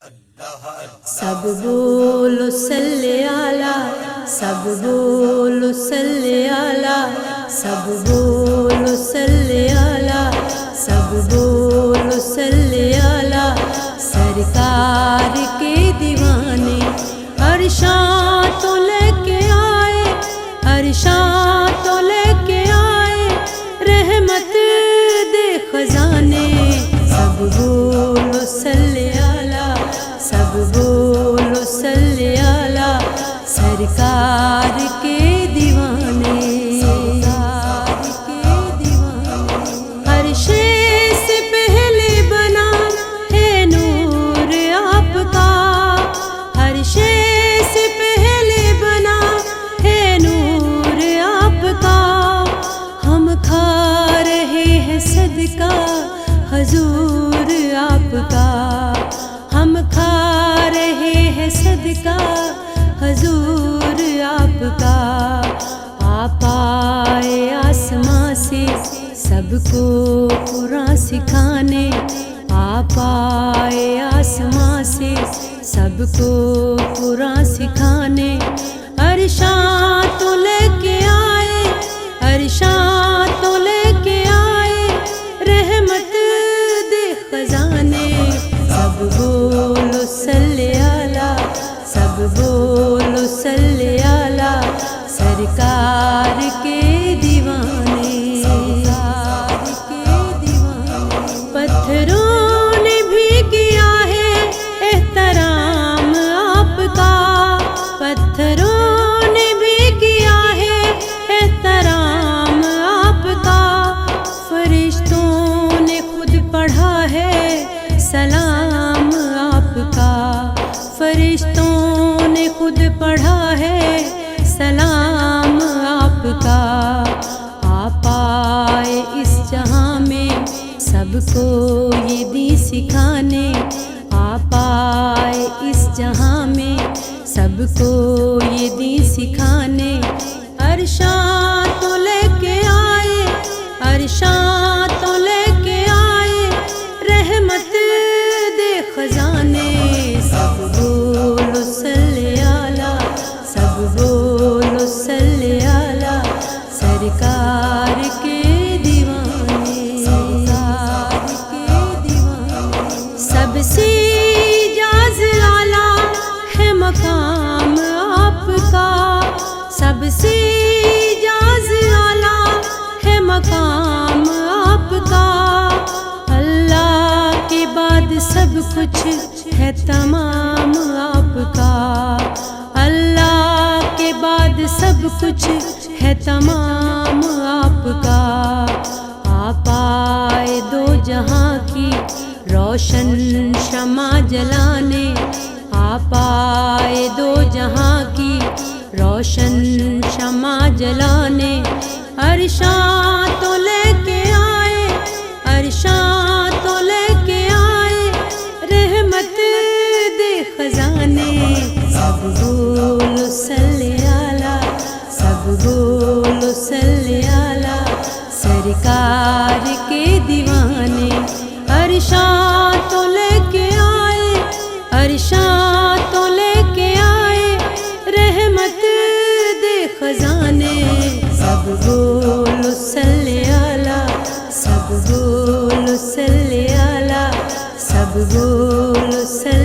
سب بولو صلی علی، سب بولو صلی علی، سب بولو صلی علی، سب بولو صلی علی، سرکار کے دیوانے عرشاں تو لے کے آئے، عرشاں تو لے کے آئے، رحمت دے خزانے، سب بولو صلی علی، سب بولو صلی علی، سرکار کے دیوانے، سرکار کے دیوانے، عرش سے پہلے بنا ہے نور آپ کا، عرش سے پہلے بنا ہے نور آپ کا، ہم کھا رہے ہیں صدقہ حضور آپ کا، ہم کھا رہے ہیں صدقہ حضور آپ کا، آپ آئے آسماں سے سب کو قرآن سکھانے، آپ آئے آسماں سے سب کو قرآن سکھانے، عرشاں تو لے کے آئے، عرشاں تو لے کے آئے، رحمت دے خزانے، سب بولو صلی علی، سب بولو صلی علی، سرکار کے دیوانے، سرکار کے دیوانے، پتھروں نے بھی کیا ہے احترام آپ کا، پتھروں نے بھی کیا ہے احترام آپ کا، فرشتوں نے خود پڑھا ہے سلام آپ کا، فرشتوں نے خود پڑھا ہے سلام آپ کا، آپ آئے اس جہاں میں سب کو یہ دین سکھانے، آپ آئے اس جہاں میں سب کو یہ دین سکھانے، عرشاں تو لے کے آئے، عرشاں تو لے کے آئے، رحمت دے خزانے، سب بولو صلی علی، سب بولو صلی علی، سرکار کے دیوانے، سرکار کے دیوانے، سب سے جاز اعلیٰ ہے مقام آپ کا، سب سے جاز اعلیٰ ہے مقام آپ کا، اللہ کے بعد سب کچھ ہے تمام آپ کا، اللہ کے بعد سب کچھ ہے تمام آپ کا، آپ آئے دو جہاں کی روشن شمع جلانے، آپ آئے دو جہاں کی روشن شمع جلانے، عرشاں تو لے کے آئے، عرشاں تو لے کے آئے، رحمت دے خزانے، سب بولو صلی علی، سب بولو صلی علی، سرکار کے دیوانے، عرشاں تو لے کے آئے، عرشاں تو لے کے آئے، رحمت دے خزانے، سب بولو صلی علی، سب بولو صلی علی، سب بولو صلی